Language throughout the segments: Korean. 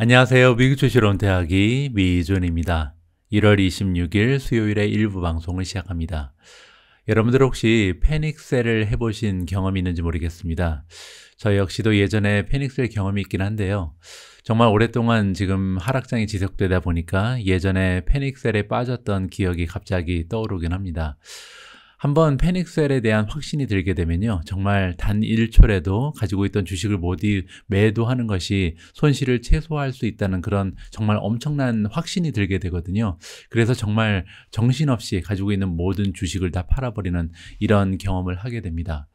안녕하세요. 미국 주식론 대학이 미존입니다. 1월 26일 수요일에 일부 방송을 시작합니다. 여러분들 혹시 패닉셀을 해보신 경험이 있는지 모르겠습니다. 저 역시도 예전에 패닉셀 경험이 있긴 한데요. 정말 오랫동안 지금 하락장이 지속되다 보니까 예전에 패닉셀에 빠졌던 기억이 갑자기 떠오르긴 합니다. 한번 패닉셀에 대한 확신이 들게 되면요, 정말 단 1초라도 가지고 있던 주식을 모두 매도하는 것이 손실을 최소화할 수 있다는 그런 정말 엄청난 확신이 들게 되거든요. 그래서 정말 정신없이 가지고 있는 모든 주식을 다 팔아버리는 이런 경험을 하게 됩니다.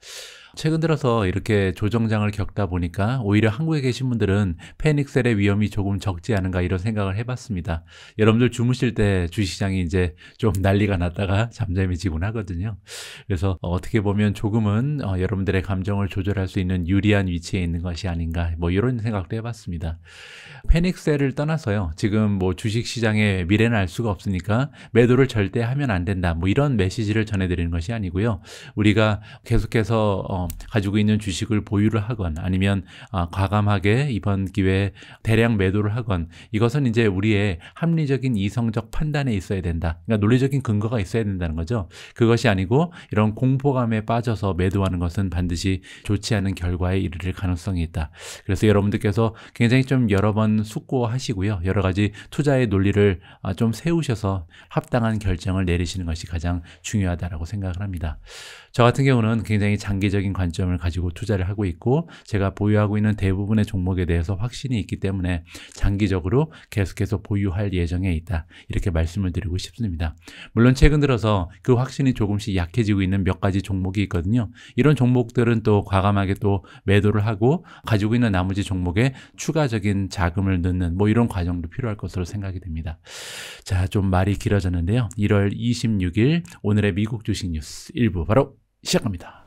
최근 들어서 이렇게 조정장을 겪다 보니까 오히려 한국에 계신 분들은 패닉셀의 위험이 조금 적지 않은가 이런 생각을 해봤습니다. 여러분들 주무실 때 주식시장이 이제 좀 난리가 났다가 잠잠해지곤 하거든요. 그래서 어떻게 보면 조금은 여러분들의 감정을 조절할 수 있는 유리한 위치에 있는 것이 아닌가 뭐 이런 생각도 해봤습니다. 패닉셀을 떠나서요, 지금 뭐 주식시장의 미래는 알 수가 없으니까 매도를 절대 하면 안 된다 뭐 이런 메시지를 전해드리는 것이 아니고요, 우리가 계속해서 가지고 있는 주식을 보유를 하건 아니면 과감하게 이번 기회에 대량 매도를 하건, 이것은 이제 우리의 합리적인 이성적 판단에 있어야 된다. 그러니까 논리적인 근거가 있어야 된다는 거죠. 그것이 아니고 이런 공포감에 빠져서 매도하는 것은 반드시 좋지 않은 결과에 이르를 가능성이 있다. 그래서 여러분들께서 굉장히 좀 여러 번 숙고하시고요, 여러 가지 투자의 논리를 좀 세우셔서 합당한 결정을 내리시는 것이 가장 중요하다고 생각을 합니다. 저 같은 경우는 굉장히 장기적인 관점을 가지고 투자를 하고 있고, 제가 보유하고 있는 대부분의 종목에 대해서 확신이 있기 때문에 장기적으로 계속해서 보유할 예정에 있다, 이렇게 말씀을 드리고 싶습니다. 물론 최근 들어서 그 확신이 조금씩 약해지고 있는 몇 가지 종목이 있거든요. 이런 종목들은 또 과감하게 또 매도를 하고 가지고 있는 나머지 종목에 추가적인 자금을 넣는 뭐 이런 과정도 필요할 것으로 생각이 됩니다. 자, 좀 말이 길어졌는데요. 1월 26일 오늘의 미국 주식 뉴스 1부 바로 시작합니다.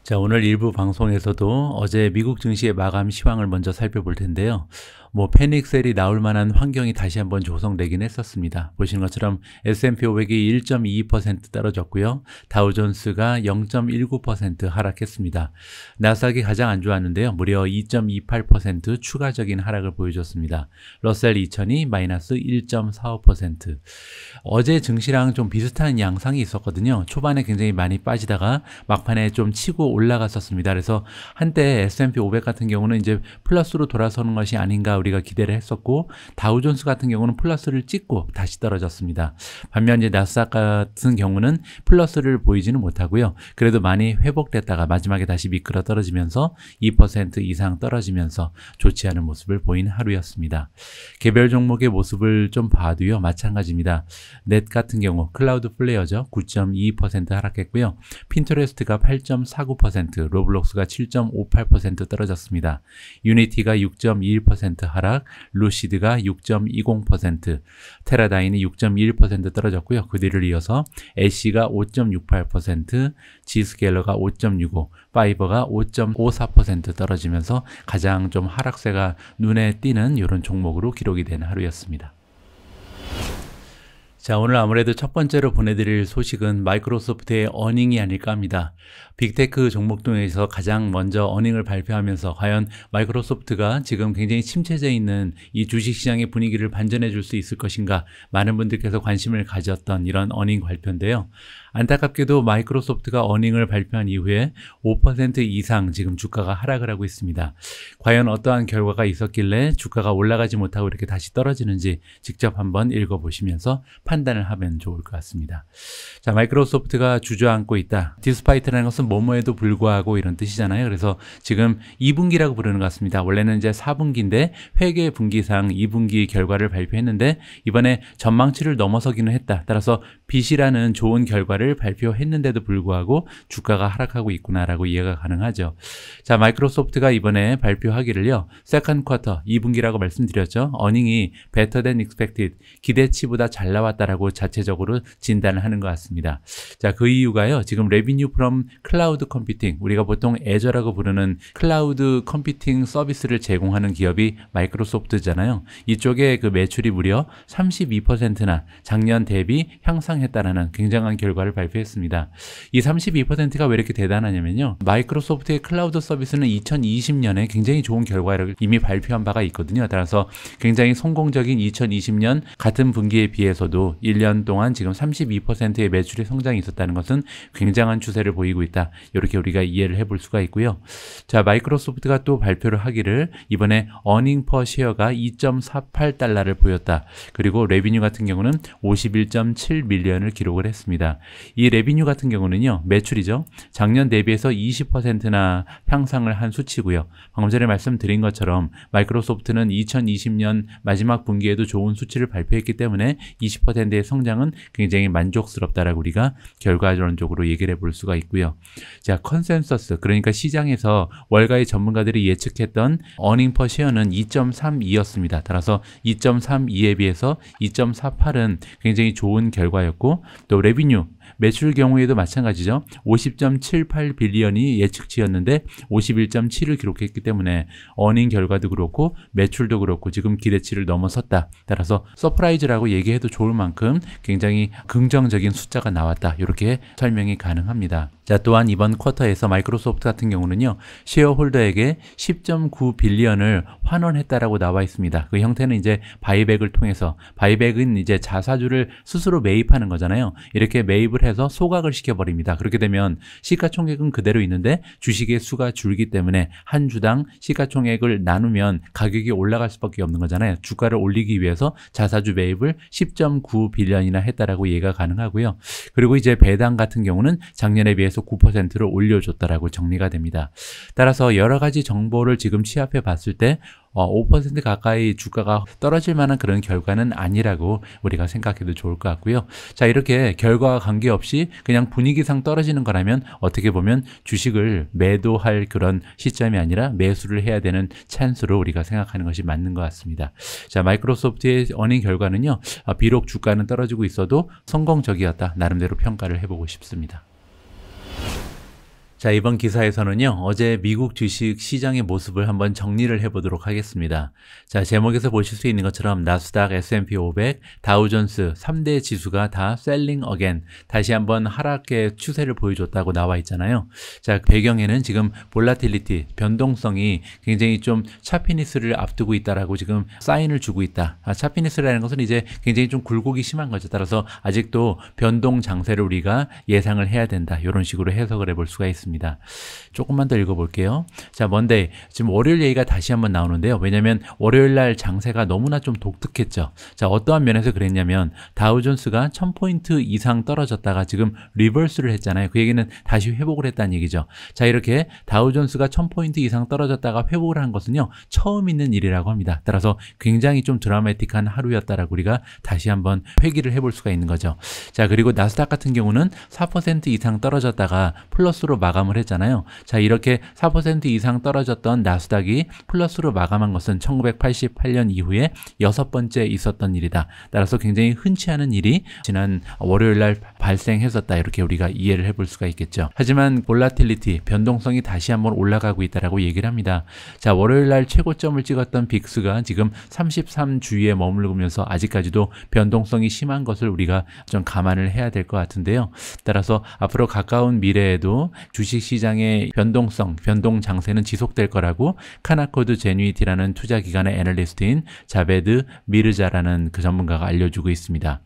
자, 오늘 일부 방송에서도 어제 미국 증시의 마감 시황을 먼저 살펴볼 텐데요. 뭐 패닉셀이 나올 만한 환경이 다시 한번 조성되긴 했었습니다. 보시는 것처럼 S&P 500이 1.22% 떨어졌고요. 다우존스가 0.19% 하락했습니다. 나스닥이 가장 안 좋았는데요. 무려 2.28% 추가적인 하락을 보여줬습니다. 러셀 2000이 마이너스 1.45%. 어제 증시랑 좀 비슷한 양상이 있었거든요. 초반에 굉장히 많이 빠지다가 막판에 좀 치고 올라갔었습니다. 그래서 한때 S&P 500 같은 경우는 이제 플러스로 돌아서는 것이 아닌가 우리가 기대를 했었고, 다우존스 같은 경우는 플러스를 찍고 다시 떨어졌습니다. 반면 이제 나스닥 같은 경우는 플러스를 보이지는 못하고요. 그래도 많이 회복됐다가 마지막에 다시 미끄러 떨어지면서 2% 이상 떨어지면서 좋지 않은 모습을 보인 하루였습니다. 개별 종목의 모습을 좀 봐도요, 마찬가지입니다. 넷 같은 경우 클라우드 플레이어죠. 9.22% 하락했고요. 핀터레스트가 8.49%, 로블록스가 7.58% 떨어졌습니다. 유니티가 6.21% 하락, 루시드가 6.20%, 테라다인이 6.21% 떨어졌고요. 그 뒤를 이어서 애쉬가 5.68%, 지스케일러가 5.65%, 파이버가 5.54% 떨어지면서 가장 좀 하락세가 눈에 띄는 이런 종목으로 기록이 된 하루였습니다. 자, 오늘 아무래도 첫 번째로 보내드릴 소식은 마이크로소프트의 어닝이 아닐까 합니다. 빅테크 종목 중에서 가장 먼저 어닝을 발표하면서 과연 마이크로소프트가 지금 굉장히 침체되어 있는 이 주식시장의 분위기를 반전해 줄 수 있을 것인가, 많은 분들께서 관심을 가졌던 이런 어닝 발표인데요. 안타깝게도 마이크로소프트가 어닝을 발표한 이후에 5% 이상 지금 주가가 하락을 하고 있습니다. 과연 어떠한 결과가 있었길래 주가가 올라가지 못하고 이렇게 다시 떨어지는지 직접 한번 읽어보시면서 판단을 하면 좋을 것 같습니다. 자, 마이크로소프트가 주저앉고 있다. 디스파이트라는 것은 뭐뭐에도 불구하고 이런 뜻이잖아요. 그래서 지금 2분기라고 부르는 것 같습니다. 원래는 이제 4분기인데 회계 분기상 2분기 결과를 발표했는데 이번에 전망치를 넘어서기는 했다. 따라서 빗이라는 좋은 결과를 발표했는데도 불구하고 주가가 하락하고 있구나라고 이해가 가능하죠. 자, 마이크로소프트가 이번에 발표하기를요, 세컨드 쿼터 2분기라고 말씀드렸죠. 어닝이 better than expected, 기대치보다 잘 나왔다 나왔다라고 자체적으로 진단을 하는 것 같습니다. 자, 그 이유가요. 지금 revenue from cloud computing, 우리가 보통 애저라고 부르는 클라우드 컴퓨팅 서비스를 제공하는 기업이 마이크로소프트잖아요. 이쪽에 그 매출이 무려 32%나 작년 대비 향상했다라는 굉장한 결과를 발표했습니다. 이 32%가 왜 이렇게 대단하냐면요. 마이크로소프트의 클라우드 서비스는 2020년에 굉장히 좋은 결과를 이미 발표한 바가 있거든요. 따라서 굉장히 성공적인 2020년 같은 분기에 비해서도 1년 동안 지금 32%의 매출의 성장이 있었다는 것은 굉장한 추세를 보이고 있다. 이렇게 우리가 이해를 해볼 수가 있고요. 자, 마이크로소프트가 또 발표를 하기를 이번에 earning per share가 2.48달러를 보였다. 그리고 레비뉴 같은 경우는 51.7 밀리언을 기록을 했습니다. 이 레비뉴 같은 경우는요, 매출이죠. 작년 대비해서 20%나 향상을 한 수치고요. 방금 전에 말씀드린 것처럼 마이크로소프트는 2020년 마지막 분기에도 좋은 수치를 발표했기 때문에 20%의 성장은 굉장히 만족스럽다라고 우리가 결과론적으로 얘기를 해볼 수가 있고요. 자, 컨센서스, 그러니까 시장에서 월가의 전문가들이 예측했던 earning per share는 2.32였습니다. 따라서 2.32에 비해서 2.48은 굉장히 좋은 결과였고, 또 레비뉴, 매출 경우에도 마찬가지죠. 50.78 빌리언이 예측치였는데 51.7을 기록했기 때문에 어닝 결과도 그렇고 매출도 그렇고 지금 기대치를 넘어섰다. 따라서 서프라이즈라고 얘기해도 좋을 만큼 굉장히 긍정적인 숫자가 나왔다. 이렇게 설명이 가능합니다. 자, 또한 이번 쿼터에서 마이크로소프트 같은 경우는요, 쉐어홀더에게 10.9 빌리언을 환원했다라고 나와 있습니다. 그 형태는 이제 바이백을 통해서, 바이백은 이제 자사주를 스스로 매입하는 거잖아요. 이렇게 매입을 해서 소각을 시켜버립니다. 그렇게 되면 시가총액은 그대로 있는데 주식의 수가 줄기 때문에 한 주당 시가총액을 나누면 가격이 올라갈 수밖에 없는 거잖아요. 주가를 올리기 위해서 자사주 매입을 10.9 빌리언이나 했다라고 이해가 가능하고요. 그리고 이제 배당 같은 경우는 작년에 비해서 9%를 올려줬다라고 정리가 됩니다. 따라서 여러 가지 정보를 지금 취합해 봤을 때 5% 가까이 주가가 떨어질 만한 그런 결과는 아니라고 우리가 생각해도 좋을 것 같고요. 자, 이렇게 결과와 관계없이 그냥 분위기상 떨어지는 거라면 어떻게 보면 주식을 매도할 그런 시점이 아니라 매수를 해야 되는 찬스로 우리가 생각하는 것이 맞는 것 같습니다. 자, 마이크로소프트의 어닝 결과는요, 비록 주가는 떨어지고 있어도 성공적이었다. 나름대로 평가를 해보고 싶습니다. 자, 이번 기사에서는요, 어제 미국 주식 시장의 모습을 한번 정리를 해보도록 하겠습니다. 자, 제목에서 보실 수 있는 것처럼 나스닥, S&P 500, 다우존스 3대 지수가 다 셀링 어겐, 다시 한번 하락의 추세를 보여줬다고 나와 있잖아요. 자, 배경에는 지금 볼라틸리티, 변동성이 굉장히 좀 차피니스를 앞두고 있다라고 지금 사인을 주고 있다. 차피니스라는 것은 이제 굉장히 좀 굴곡이 심한 거죠. 따라서 아직도 변동 장세를 우리가 예상을 해야 된다. 이런 식으로 해석을 해볼 수가 있습니다. 조금만 더 읽어볼게요. 자, 먼데이, 지금 월요일 얘기가 다시 한번 나오는데요. 왜냐하면 월요일날 장세가 너무나 좀 독특했죠. 자, 어떠한 면에서 그랬냐면 다우존스가 1000포인트 이상 떨어졌다가 지금 리버스를 했잖아요. 그 얘기는 다시 회복을 했다는 얘기죠. 자, 이렇게 다우존스가 1000포인트 이상 떨어졌다가 회복을 한 것은요, 처음 있는 일이라고 합니다. 따라서 굉장히 좀 드라마틱한 하루였다라고 우리가 다시 한번 회귀를 해볼 수가 있는 거죠. 자, 그리고 나스닥 같은 경우는 4% 이상 떨어졌다가 플러스로 마감을 했잖아요. 자, 이렇게 4% 이상 떨어졌던 나스닥이 플러스로 마감한 것은 1988년 이후에 6번째 있었던 일이다. 따라서 굉장히 흔치 않은 일이 지난 월요일 날 발생했었다. 이렇게 우리가 이해를 해볼 수가 있겠죠. 하지만 볼라틸리티, 변동성이 다시 한번 올라가고 있다라고 얘기를 합니다. 자, 월요일 날 최고점을 찍었던 빅스가 지금 33 주위에 머물면서 아직까지도 변동성이 심한 것을 우리가 좀 감안을 해야 될 것 같은데요. 따라서 앞으로 가까운 미래에도 주식 시장의 변동성, 변동 장세는 지속될 거라고 카나코드 제뉴이티라는 투자기관의 애널리스트인 자베드 미르자라는 그 전문가가 알려주고 있습니다.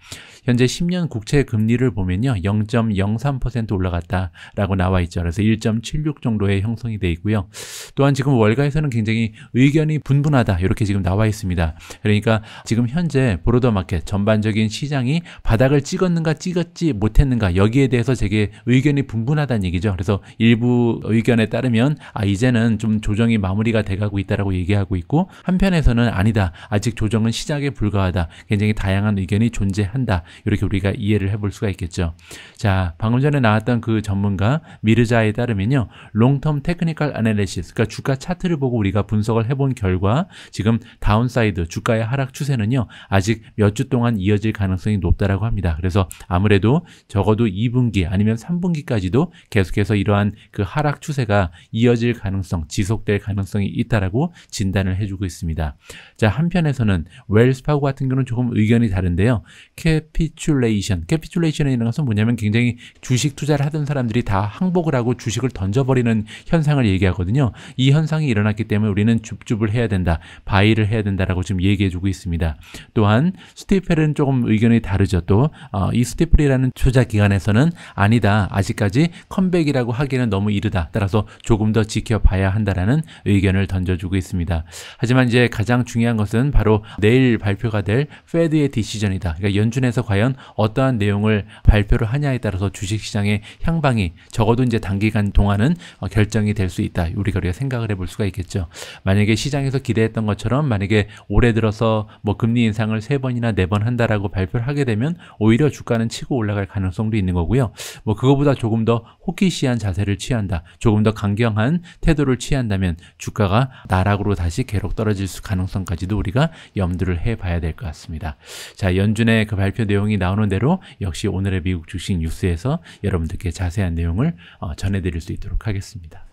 현재 10년 국채 금리를 보면요, 0.03% 올라갔다라고 나와 있죠. 그래서 1.76 정도의 형성이 되어 있고요. 또한 지금 월가에서는 굉장히 의견이 분분하다, 이렇게 지금 나와 있습니다. 그러니까 지금 현재 브로더마켓 전반적인 시장이 바닥을 찍었는가 찍었지 못했는가, 여기에 대해서 되게 의견이 분분하다는 얘기죠. 그래서 일부 의견에 따르면 이제는 좀 조정이 마무리가 돼가고 있다라고 얘기하고 있고, 한편에서는 아니다, 아직 조정은 시작에 불과하다, 굉장히 다양한 의견이 존재한다, 이렇게 우리가 이해를 해볼 수가 있겠죠. 자, 방금 전에 나왔던 그 전문가 미르자에 따르면요, 롱텀 테크니컬 애널리시스, 그러니까 주가 차트를 보고 우리가 분석을 해본 결과 지금 다운사이드 주가의 하락 추세는요, 아직 몇 주 동안 이어질 가능성이 높다라고 합니다. 그래서 아무래도 적어도 2분기 아니면 3분기까지도 계속해서 이러한 그 하락 추세가 이어질 가능성, 지속될 가능성이 있다라고 진단을 해주고 있습니다. 자, 한편에서는 웰스파고 같은 경우는 조금 의견이 다른데요. 캐피큘레이션이라는 것은 뭐냐면 굉장히 주식 투자를 하던 사람들이 다 항복을 하고 주식을 던져버리는 현상을 얘기하거든요. 이 현상이 일어났기 때문에 우리는 줍줍을 해야 된다, 바이를 해야 된다라고 지금 얘기해주고 있습니다. 또한 스티펠은 조금 의견이 다르죠. 또 이 스티펠이라는 투자 기관에서는 아니다, 아직까지 컴백이라고 하기에는 너무 이르다, 따라서 조금 더 지켜봐야 한다라는 의견을 던져주고 있습니다. 하지만 이제 가장 중요한 것은 바로 내일 발표가 될 페드의 디시전이다. 그러니까 연준에서 과연 어떠한 내용을 발표를 하냐에 따라서 주식시장의 향방이 적어도 이제 단기간 동안은 결정이 될 수 있다. 우리가 생각을 해볼 수가 있겠죠. 만약에 시장에서 기대했던 것처럼 만약에 올해 들어서 뭐 금리 인상을 3번이나 4번 한다라고 발표를 하게 되면 오히려 주가는 치고 올라갈 가능성도 있는 거고요. 뭐 그거보다 조금 더 호키시한 자세를 취한다, 조금 더 강경한 태도를 취한다면 주가가 나락으로 다시 계속 떨어질 가능성까지도 우리가 염두를 해봐야 될 것 같습니다. 자, 연준의 그 발표 내용이 나오는 대로 역시 오늘의 미국 주식 뉴스에서 여러분들께 자세한 내용을 전해드릴 수 있도록 하겠습니다.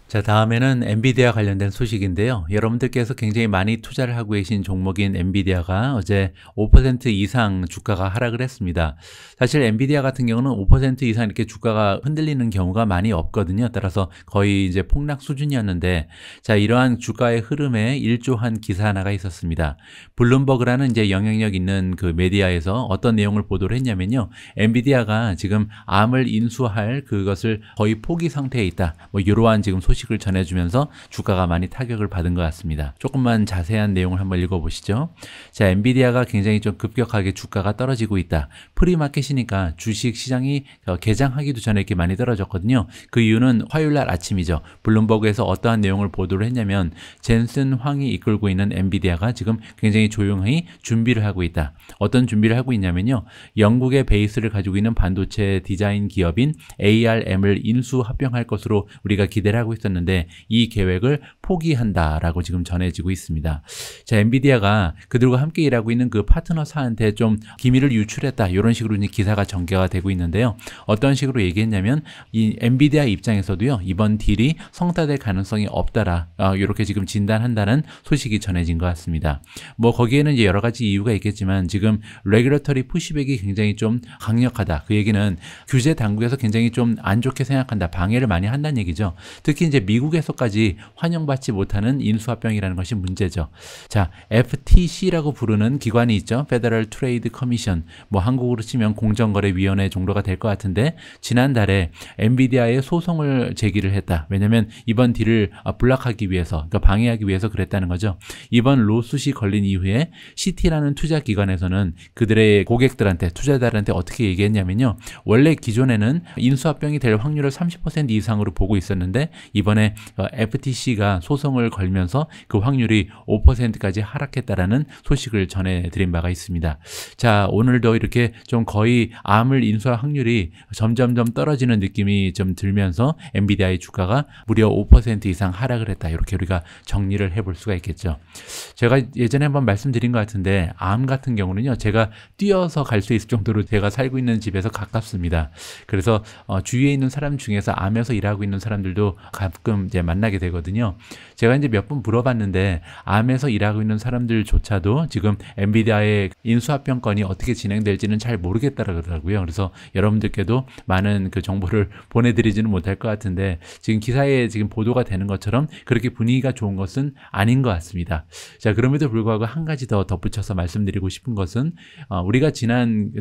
자, 다음에는 엔비디아 관련된 소식인데요. 여러분들께서 굉장히 많이 투자를 하고 계신 종목인 엔비디아가 어제 5% 이상 주가가 하락을 했습니다. 사실 엔비디아 같은 경우는 5% 이상 이렇게 주가가 흔들리는 경우가 많이 없거든요. 따라서 거의 이제 폭락 수준이었는데, 자, 이러한 주가의 흐름에 일조한 기사 하나가 있었습니다. 블룸버그라는 이제 영향력 있는 그 메디아에서 어떤 내용을 보도를 했냐면요, 엔비디아가 지금 암을 인수할 그것을 거의 포기 상태에 있다, 뭐 이러한 지금 소식을 전해주면서 주가가 많이 타격을 받은 것 같습니다. 조금만 자세한 내용을 한번 읽어보시죠. 자, 엔비디아가 굉장히 좀 급격하게 주가가 떨어지고 있다. 프리마켓이니까 주식 시장이 개장하기도 전에 이렇게 많이 떨어졌거든요. 그 이유는 화요일날 아침이죠. 블룸버그에서 어떠한 내용을 보도를 했냐면 젠슨 황이 이끌고 있는 엔비디아가 지금 굉장히 조용히 준비를 하고 있다. 어떤 준비를 하고 있냐면요, 영국의 베이스를 가지고 있는 반도체 디자인 기업인 ARM을 인수 합병할 것으로 우리가 기대를 하고 있었는데 이 계획을 포기한다라고 지금 전해지고 있습니다. 자, 엔비디아가 그들과 함께 일하고 있는 그 파트너사한테 좀 기밀을 유출했다, 이런 식으로 기사가 전개가 되고 있는데요. 어떤 식으로 얘기했냐면 이 엔비디아 입장에서도요, 이번 딜이 성사될 가능성이 없다라, 이렇게 지금 진단한다는 소식이 전해진 것 같습니다. 뭐 거기에는 이제 여러 가지 이유가 있겠지만 지금 레귤러터리 푸시백이 굉장히 좀 강력하다. 그 얘기는 규제 당국에서 굉장히 좀 안 좋게 생각한다, 방해를 많이 한다는 얘기죠. 특히 이제 미국에서까지 환영받지 못하는 인수합병이라는 것이 문제죠. 자, FTC라고 부르는 기관이 있죠. Federal Trade Commission, 뭐 한국으로 치면 공정거래위원회 정도가 될 것 같은데, 지난달에 엔비디아에 소송을 제기를 했다. 왜냐면 이번 딜을 블락하기 위해서, 그러니까 방해하기 위해서 그랬다는 거죠. 이번 로수시 걸린 이후에 시티라는 투자기관에서는 그들의 고객들한테, 투자자들한테 어떻게 얘기했냐면요, 원래 기존에는 인수합병이 될 확률을 30% 이상으로 보고 있었는데 이번에 FTC가 소송을 걸면서 그 확률이 5%까지 하락했다라는 소식을 전해드린 바가 있습니다. 자, 오늘도 이렇게 좀 거의 암을 인수할 확률이 점점점 떨어지는 느낌이 좀 들면서 엔비디아의 주가가 무려 5% 이상 하락을 했다, 이렇게 우리가 정리를 해볼 수가 있겠죠. 제가 예전에 한번 말씀드린 것 같은데 암 같은 경우는요, 제가 뛰어서 갈 수 있을 정도로 제가 살고 있는 집에서 가깝습니다. 그래서 주위에 있는 사람 중에서 암에서 일하고 있는 사람들도 가끔 이제 만나게 되거든요. 제가 이제 몇 번 물어봤는데 암에서 일하고 있는 사람들조차도 지금 엔비디아의 인수합병 건이 어떻게 진행될지는 잘 모르겠다고 그러더라고요. 그래서 여러분들께도 많은 그 정보를 보내드리지는 못할 것 같은데 지금 기사에 지금 보도가 되는 것처럼 그렇게 분위기가 좋은 것은 아닌 것 같습니다. 자, 그럼에도 불구하고 한 가지 더 덧붙여서 말씀드리고 싶은 것은 우리가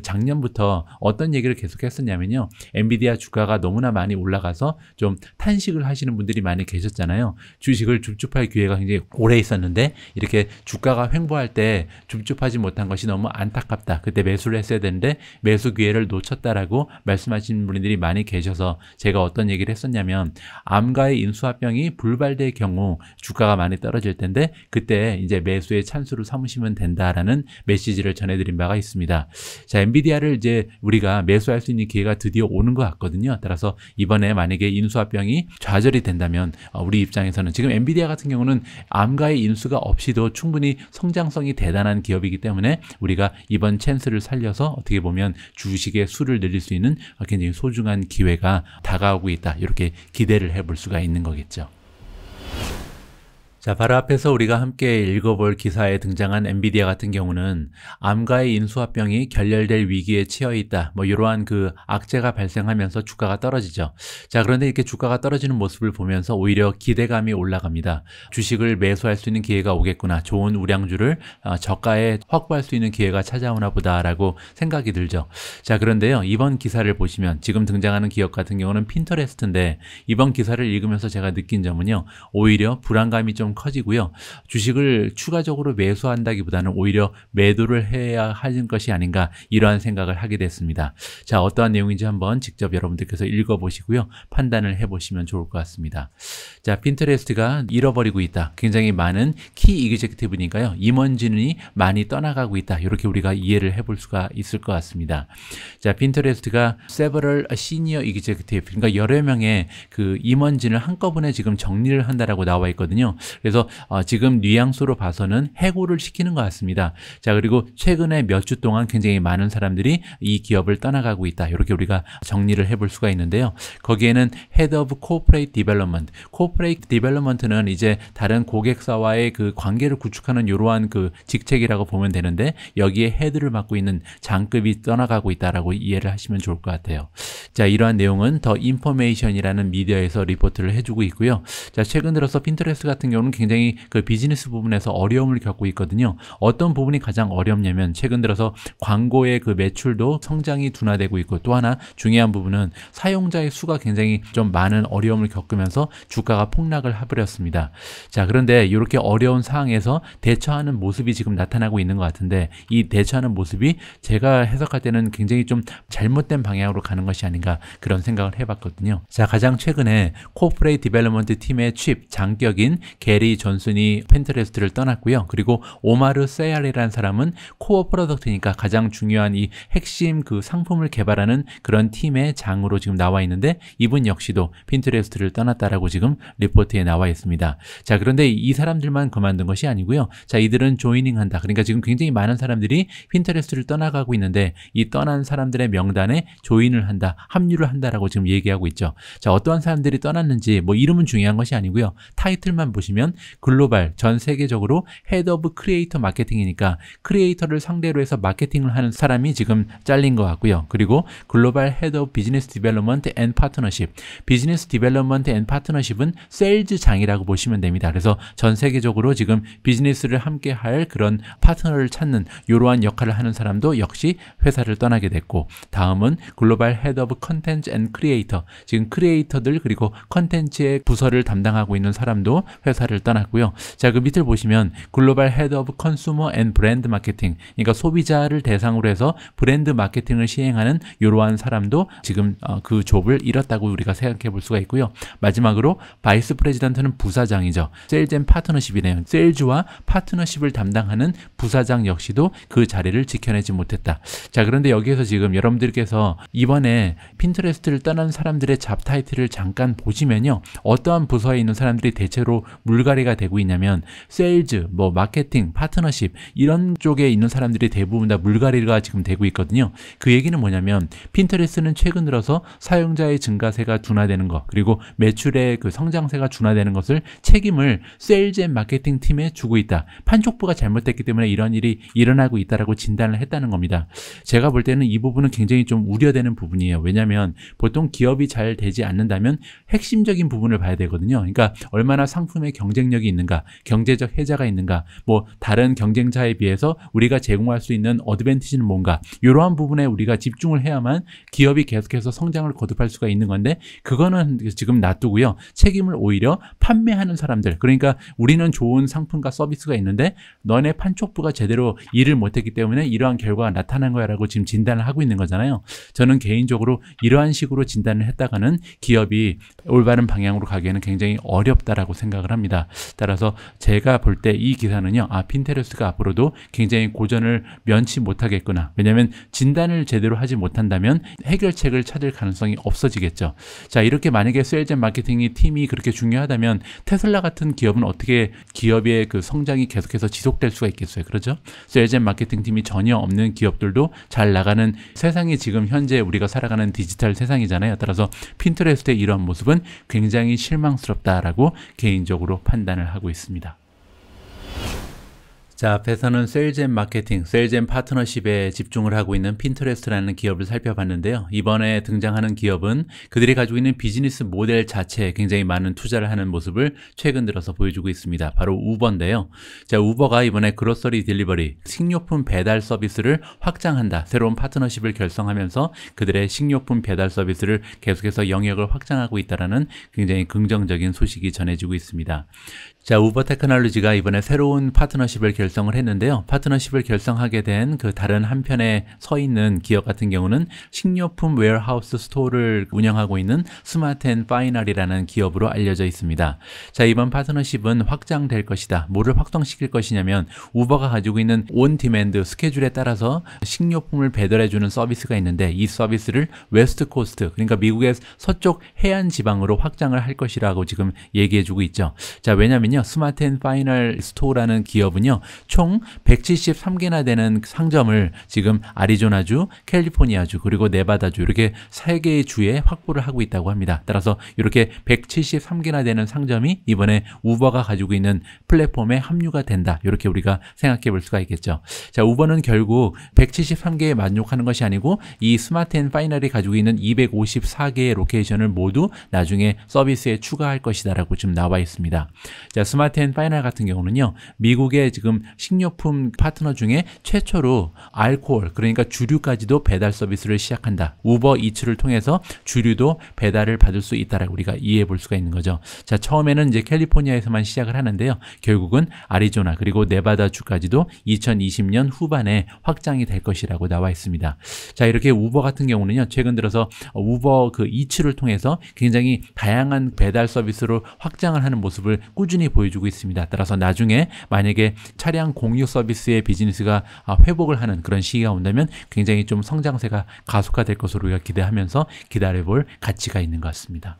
작년부터 어떤 얘기를 계속 했었냐면요, 엔비디아 주가가 너무나 많이 올라가서 좀 탄식을 하시는 분들이 많이 계셨잖아요. 주식을 줍줍할 기회가 굉장히 오래 있었는데 이렇게 주가가 횡보할 때 줍줍하지 못한 것이 너무 안타깝다. 그때 매수를 했어야 되는데 매수 기회를 놓쳤다라고 말씀하시는 분들이 많이 계셔서 제가 어떤 얘기를 했었냐면 암과의 인수합병이 불발될 경우 주가가 많이 떨어질 텐데 그때 이제 매수의 찬스로 삼으시면 된다라는 메시지를 전해드린 바가 있습니다. 자, 엔비디아를 이제 우리가 매수할 수 있는 기회가 드디어 오는 것 같거든요. 따라서 이번에 만약에 인수합병이 좌절이 된다면 우리 입장에서는 지금 엔비디아 같은 경우는 암과의 인수가 없이도 충분히 성장성이 대단한 기업이기 때문에 우리가 이번 찬스를 살려서 어떻게 보면 주식의 수를 늘릴 수 있는 굉장히 소중한 기회가 다가오고 있다. 이렇게 기대를 해볼 수가 있는 거겠죠. 자, 바로 앞에서 우리가 함께 읽어볼 기사에 등장한 엔비디아 같은 경우는 암과의 인수합병이 결렬될 위기에 처해 있다. 뭐 이러한 그 악재가 발생하면서 주가가 떨어지죠. 자, 그런데 이렇게 주가가 떨어지는 모습을 보면서 오히려 기대감이 올라갑니다. 주식을 매수할 수 있는 기회가 오겠구나. 좋은 우량주를 저가에 확보할 수 있는 기회가 찾아오나 보다라고 생각이 들죠. 자, 그런데요. 이번 기사를 보시면 지금 등장하는 기업 같은 경우는 핀터레스트인데 이번 기사를 읽으면서 제가 느낀 점은요. 오히려 불안감이 좀 커지고요. 주식을 추가적으로 매수한다기보다는 오히려 매도를 해야 하는 것이 아닌가 이러한 생각을 하게 됐습니다. 자, 어떠한 내용인지 한번 직접 여러분들께서 읽어보시고요. 판단을 해보시면 좋을 것 같습니다. 자, 핀터레스트가 잃어버리고 있다. 굉장히 많은 키 이그제큐티브니까요. 임원진이 많이 떠나가고 있다. 이렇게 우리가 이해를 해볼 수가 있을 것 같습니다. 자, 핀터레스트가 several senior executive, 그러니까 여러 명의 그 임원진을 한꺼번에 지금 정리를 한다라고 나와 있거든요. 그래서 지금 뉘앙스로 봐서는 해고를 시키는 것 같습니다. 자, 그리고 최근에 몇 주 동안 굉장히 많은 사람들이 이 기업을 떠나가고 있다. 이렇게 우리가 정리를 해볼 수가 있는데요. 거기에는 Head of Corporate Development, Corporate Development는 이제 다른 고객사와의 그 관계를 구축하는 이러한 그 직책이라고 보면 되는데 여기에 헤드를 맡고 있는 장급이 떠나가고 있다라고 이해를 하시면 좋을 것 같아요. 자, 이러한 내용은 더 인포메이션이라는 미디어에서 리포트를 해주고 있고요. 자, 최근 들어서 핀터레스트 같은 경우는 굉장히 그 비즈니스 부분에서 어려움을 겪고 있거든요. 어떤 부분이 가장 어렵냐면 최근 들어서 광고의 그 매출도 성장이 둔화되고 있고 또 하나 중요한 부분은 사용자의 수가 굉장히 좀 많은 어려움을 겪으면서 주가가 폭락을 해버렸습니다. 자, 그런데 이렇게 어려운 상황에서 대처하는 모습이 지금 나타나고 있는 것 같은데 이 대처하는 모습이 제가 해석할 때는 굉장히 좀 잘못된 방향으로 가는 것이 아닌가 그런 생각을 해봤거든요. 자, 가장 최근에 코퍼레이트 디벨롭먼트 팀의 장격인 게리 존슨이 핀터레스트를 떠났고요. 그리고 오마르 세알이라는 사람은 코어 프로덕트니까 가장 중요한 이 핵심 그 상품을 개발하는 그런 팀의 장으로 지금 나와 있는데 이분 역시도 핀터레스트를 떠났다라고 지금 리포트에 나와 있습니다. 자, 그런데 이 사람들만 그만둔 것이 아니고요. 자, 이들은 조이닝 한다. 그러니까 지금 굉장히 많은 사람들이 핀터레스트를 떠나가고 있는데 이 떠난 사람들의 명단에 조인을 한다, 합류를 한다라고 지금 얘기하고 있죠. 자, 어떠한 사람들이 떠났는지 뭐 이름은 중요한 것이 아니고요. 타이틀만 보시면 글로벌 전 세계적으로 헤드 오브 크리에이터 마케팅이니까 크리에이터를 상대로 해서 마케팅을 하는 사람이 지금 잘린 것 같고요. 그리고 글로벌 헤드 오브 비즈니스 디벨롭먼트 앤 파트너십, 비즈니스 디벨롭먼트 앤 파트너십은 세일즈 장이라고 보시면 됩니다. 그래서 전 세계적으로 지금 비즈니스를 함께 할 그런 파트너를 찾는 이러한 역할을 하는 사람도 역시 회사를 떠나게 됐고, 다음은 글로벌 헤드 오브 컨텐츠 앤 크리에이터, 지금 크리에이터들 그리고 컨텐츠의 부서를 담당하고 있는 사람도 회사를 떠났고요. 자, 그 밑을 보시면 글로벌 헤드 오브 컨슈머 앤 브랜드 마케팅, 그러니까 소비자를 대상으로 해서 브랜드 마케팅을 시행하는 이러한 사람도 지금 그 좁을 잃었다고 우리가 생각해 볼 수가 있고요. 마지막으로 바이스 프레지던트는 부사장이죠. 세일즈 앤 파트너십이네요. 세일즈와 파트너십을 담당하는 부사장 역시도 그 자리를 지켜내지 못했다. 자, 그런데 여기에서 지금 여러분들께서 이번에 핀터레스트를 떠난 사람들의 잡 타이틀을 잠깐 보시면요. 어떠한 부서에 있는 사람들이 대체로 물갈이가 되고 있냐면 세일즈, 뭐 마케팅, 파트너십 이런 쪽에 있는 사람들이 대부분 다 물갈이가 지금 되고 있거든요. 그 얘기는 뭐냐면 핀터레스트는 최근 들어서 사용자의 증가세가 둔화되는 것, 그리고 매출의 그 성장세가 둔화되는 것을 책임을 세일즈 앤 마케팅 팀에 주고 있다. 판촉부가 잘못됐기 때문에 이런 일이 일어나고 있다라고 진단을 했다는 겁니다. 제가 볼 때는 이 부분은 굉장히 좀 우려되는 부분이에요. 왜냐하면 뭐냐면 보통 기업이 잘 되지 않는다면 핵심적인 부분을 봐야 되거든요. 그러니까 얼마나 상품의 경쟁력이 있는가, 경제적 혜자가 있는가, 뭐 다른 경쟁자에 비해서 우리가 제공할 수 있는 어드밴티지는 뭔가, 이러한 부분에 우리가 집중을 해야만 기업이 계속해서 성장을 거듭할 수가 있는 건데, 그거는 지금 놔두고요. 책임을 오히려 판매하는 사람들, 그러니까 우리는 좋은 상품과 서비스가 있는데 너네 판촉부가 제대로 일을 못했기 때문에 이러한 결과가 나타난 거야 라고 지금 진단을 하고 있는 거잖아요. 저는 개인적으로 이러한 식으로 진단을 했다가는 기업이 올바른 방향으로 가기에는 굉장히 어렵다라고 생각을 합니다. 따라서 제가 볼 때 이 기사는요, 핀테레스트가 앞으로도 굉장히 고전을 면치 못하겠구나. 왜냐하면 진단을 제대로 하지 못한다면 해결책을 찾을 가능성이 없어지겠죠. 자, 이렇게 만약에 세일즈 앤 마케팅이 팀이 그렇게 중요하다면 테슬라 같은 기업은 어떻게 기업의 그 성장이 계속해서 지속될 수가 있겠어요. 그렇죠? 세일즈 앤 마케팅 팀이 전혀 없는 기업들도 잘 나가는 세상이 지금 현재 우리가 살아가는 디지털 세상이잖아요. 따라서 핀터레스트의 이러한 모습은 굉장히 실망스럽다라고 개인적으로 판단을 하고 있습니다. 자, 앞에서는 세일즈 앤 마케팅, 세일즈 앤 파트너십에 집중을 하고 있는 핀터레스트라는 기업을 살펴봤는데요. 이번에 등장하는 기업은 그들이 가지고 있는 비즈니스 모델 자체에 굉장히 많은 투자를 하는 모습을 최근 들어서 보여주고 있습니다. 바로 우버인데요. 자, 우버가 이번에 그로서리 딜리버리, 식료품 배달 서비스를 확장한다. 새로운 파트너십을 결성하면서 그들의 식료품 배달 서비스를 계속해서 영역을 확장하고 있다는 굉장히 긍정적인 소식이 전해지고 있습니다. 자, 우버 테크놀로지가 이번에 새로운 파트너십을 결성을 했는데요. 파트너십을 결성하게 된 그 다른 한편에 서 있는 기업 같은 경우는 식료품 웨어하우스 스토어를 운영하고 있는 스마트 앤 파이널이라는 기업으로 알려져 있습니다. 자, 이번 파트너십은 확장될 것이다. 뭐를 확장시킬 것이냐면 우버가 가지고 있는 온 디맨드 스케줄에 따라서 식료품을 배달해주는 서비스가 있는데 이 서비스를 웨스트 코스트, 그러니까 미국의 서쪽 해안 지방으로 확장을 할 것이라고 지금 얘기해주고 있죠. 자, 왜냐면 스마트 앤 파이널 스토어라는 기업은요, 총 173개나 되는 상점을 지금 아리조나주, 캘리포니아주, 그리고 네바다주 이렇게 3개의 주에 확보를 하고 있다고 합니다. 따라서 이렇게 173개나 되는 상점이 이번에 우버가 가지고 있는 플랫폼에 합류가 된다. 이렇게 우리가 생각해 볼 수가 있겠죠. 자, 우버는 결국 173개에 만족하는 것이 아니고 이 스마트 앤 파이널이 가지고 있는 254개의 로케이션을 모두 나중에 서비스에 추가할 것이다 라고 지금 나와 있습니다. 자, 스마트 앤 파이널 같은 경우는요, 미국의 지금 식료품 파트너 중에 최초로 알코올, 그러니까 주류까지도 배달 서비스를 시작한다. 우버 이츠를 통해서 주류도 배달을 받을 수 있다라고 우리가 이해해 볼 수가 있는 거죠. 자, 처음에는 이제 캘리포니아에서만 시작을 하는데요. 결국은 아리조나 그리고 네바다 주까지도 2020년 후반에 확장이 될 것이라고 나와 있습니다. 자, 이렇게 우버 같은 경우는요, 최근 들어서 우버 그 이츠를 통해서 굉장히 다양한 배달 서비스로 확장을 하는 모습을 꾸준히 보여주고 있습니다. 따라서 나중에 만약에 차량 공유 서비스의 비즈니스가 회복을 하는 그런 시기가 온다면 굉장히 좀 성장세가 가속화될 것으로 우리가 기대하면서 기다려볼 가치가 있는 것 같습니다.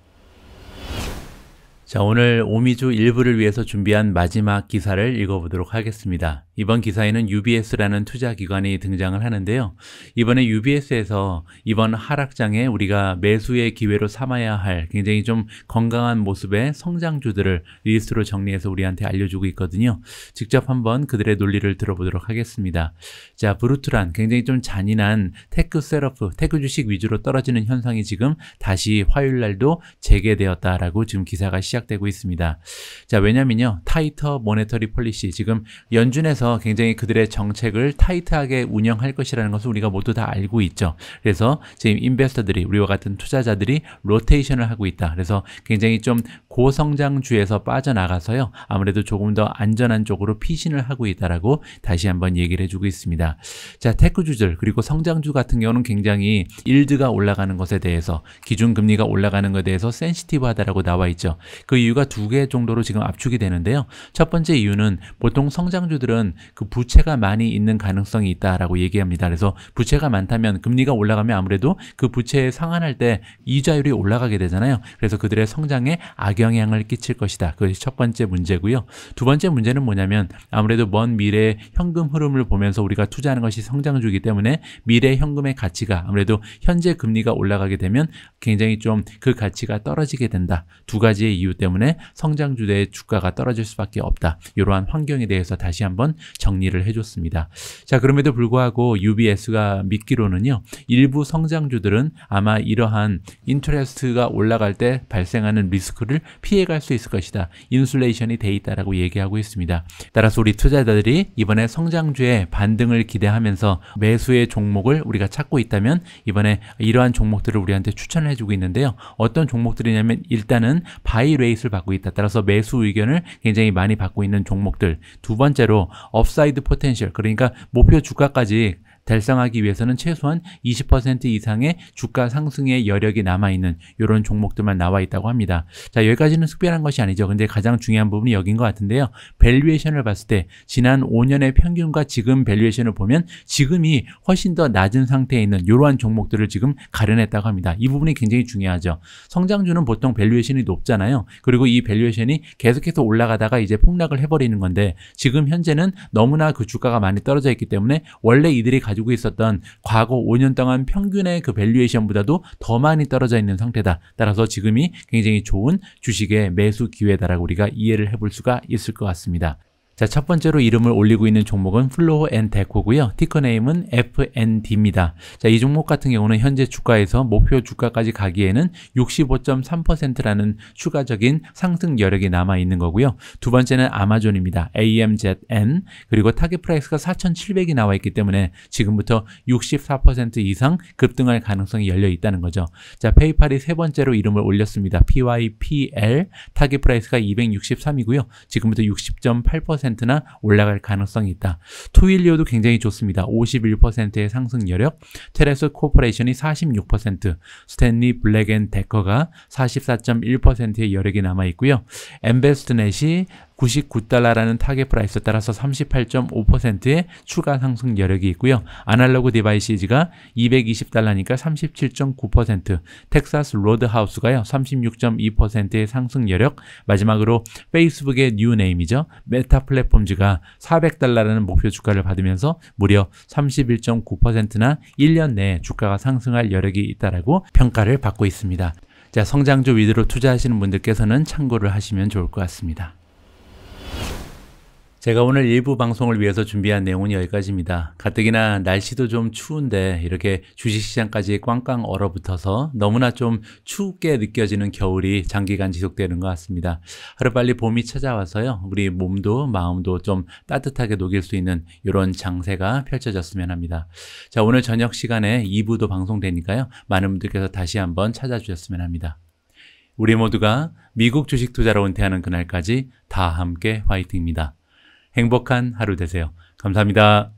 자, 오늘 오미주 일부를 위해서 준비한 마지막 기사를 읽어보도록 하겠습니다. 이번 기사에는 UBS라는 투자기관이 등장을 하는데요. 이번에 UBS에서 이번 하락장에 우리가 매수의 기회로 삼아야 할 굉장히 좀 건강한 모습의 성장주들을 리스트로 정리해서 우리한테 알려주고 있거든요. 직접 한번 그들의 논리를 들어보도록 하겠습니다. 자, 브루트란 굉장히 좀 잔인한 테크 셋업, 테크 주식 위주로 떨어지는 현상이 지금 다시 화요일날도 재개되었다라고 지금 기사가 시작되고 있습니다. 자, 왜냐면요, 타이터 모네터리 폴리시, 지금 연준에서 굉장히 그들의 정책을 타이트하게 운영할 것이라는 것을 우리가 모두 다 알고 있죠. 그래서 지금 인베스터들이, 우리와 같은 투자자들이 로테이션을 하고 있다. 그래서 굉장히 좀 고성장주에서 빠져나가서요, 아무래도 조금 더 안전한 쪽으로 피신을 하고 있다라고 다시 한번 얘기를 해주고 있습니다. 자, 테크주들 그리고 성장주 같은 경우는 굉장히 일드가 올라가는 것에 대해서, 기준금리가 올라가는 것에 대해서 센시티브하다라고 나와 있죠. 그 이유가 2개 정도로 지금 압축이 되는데요. 첫 번째 이유는 보통 성장주들은 그 부채가 많이 있는 가능성이 있다라고 얘기합니다. 그래서 부채가 많다면 금리가 올라가면 아무래도 그 부채에 상환할 때 이자율이 올라가게 되잖아요. 그래서 그들의 성장에 악영향을 끼칠 것이다. 그것이 첫 번째 문제고요. 두 번째 문제는 뭐냐면 아무래도 먼 미래의 현금 흐름을 보면서 우리가 투자하는 것이 성장주이기 때문에 미래 현금의 가치가 아무래도 현재 금리가 올라가게 되면 굉장히 좀 그 가치가 떨어지게 된다. 2가지의 이유 때문에 성장주의 주가가 떨어질 수밖에 없다. 이러한 환경에 대해서 다시 한번 정리를 해줬습니다. 자, 그럼에도 불구하고 UBS가 믿기로는요, 일부 성장주들은 아마 이러한 인터레스트가 올라갈 때 발생하는 리스크를 피해갈 수 있을 것이다. 인슐레이션이 돼 있다라고 얘기하고 있습니다. 따라서 우리 투자자들이 이번에 성장주의 반등을 기대하면서 매수의 종목을 우리가 찾고 있다면 이번에 이러한 종목들을 우리한테 추천을 해주고 있는데요. 어떤 종목들이냐면 일단은 바이 레이스를 받고 있다. 따라서 매수 의견을 굉장히 많이 받고 있는 종목들. 두 번째로 업사이드 포텐셜, 그러니까 목표 주가까지 달성하기 위해서는 최소한 20% 이상의 주가 상승의 여력이 남아있는 이런 종목들만 나와 있다고 합니다. 자, 여기까지는 특별한 것이 아니죠. 근데 가장 중요한 부분이 여긴 것 같은데요. 밸류에이션을 봤을 때 지난 5년의 평균과 지금 밸류에이션을 보면 지금이 훨씬 더 낮은 상태에 있는 이러한 종목들을 지금 가려냈다고 합니다. 이 부분이 굉장히 중요하죠. 성장주는 보통 밸류에이션이 높잖아요. 그리고 이 밸류에이션이 계속해서 올라가다가 이제 폭락을 해버리는 건데 지금 현재는 너무나 그 주가가 많이 떨어져 있기 때문에 원래 이들이 가지고 있었던 과거 5년 동안 평균의 그 밸류에이션보다도 더 많이 떨어져 있는 상태다. 따라서 지금이 굉장히 좋은 주식의 매수 기회다라고 우리가 이해를 해볼 수가 있을 것 같습니다. 자, 첫 번째로 이름을 올리고 있는 종목은 플로어 앤 데코고요. 티커네임은 FND입니다. 자, 이 종목 같은 경우는 현재 주가에서 목표 주가까지 가기에는 65.3%라는 추가적인 상승 여력이 남아 있는 거고요. 두 번째는 아마존입니다. AMZN, 그리고 타겟 프라이스가 4,700이 나와 있기 때문에 지금부터 64% 이상 급등할 가능성이 열려 있다는 거죠. 자, 페이팔이 세 번째로 이름을 올렸습니다. PYPL, 타겟 프라이스가 263이고요. 지금부터 60.8%나 올라갈 가능성이 있다. 투일리오도 굉장히 좋습니다. 51%의 상승 여력, 테레스 코퍼레이션이 46%, 스탠리 블랙앤데커가 44.1%의 여력이 남아 있고요. 엠베스트넷이 99달러라는 타겟 프라이스 따라서 38.5%의 추가 상승 여력이 있고요. 아날로그 디바이시즈가 220달러니까 37.9%, 텍사스 로드하우스가요 36.2%의 상승 여력, 마지막으로 페이스북의 뉴네임이죠. 메타 플랫폼즈가 400달러라는 목표 주가를 받으면서 무려 31.9%나 1년 내에 주가가 상승할 여력이 있다라고 평가를 받고 있습니다. 자, 성장주 위주로 투자하시는 분들께서는 참고를 하시면 좋을 것 같습니다. 제가 오늘 일부 방송을 위해서 준비한 내용은 여기까지입니다. 가뜩이나 날씨도 좀 추운데 이렇게 주식시장까지 꽝꽝 얼어붙어서 너무나 좀 춥게 느껴지는 겨울이 장기간 지속되는 것 같습니다. 하루빨리 봄이 찾아와서요, 우리 몸도 마음도 좀 따뜻하게 녹일 수 있는 이런 장세가 펼쳐졌으면 합니다. 자, 오늘 저녁 시간에 2부도 방송되니까요, 많은 분들께서 다시 한번 찾아주셨으면 합니다. 우리 모두가 미국 주식 투자로 은퇴하는 그날까지 다 함께 화이팅입니다. 행복한 하루 되세요. 감사합니다.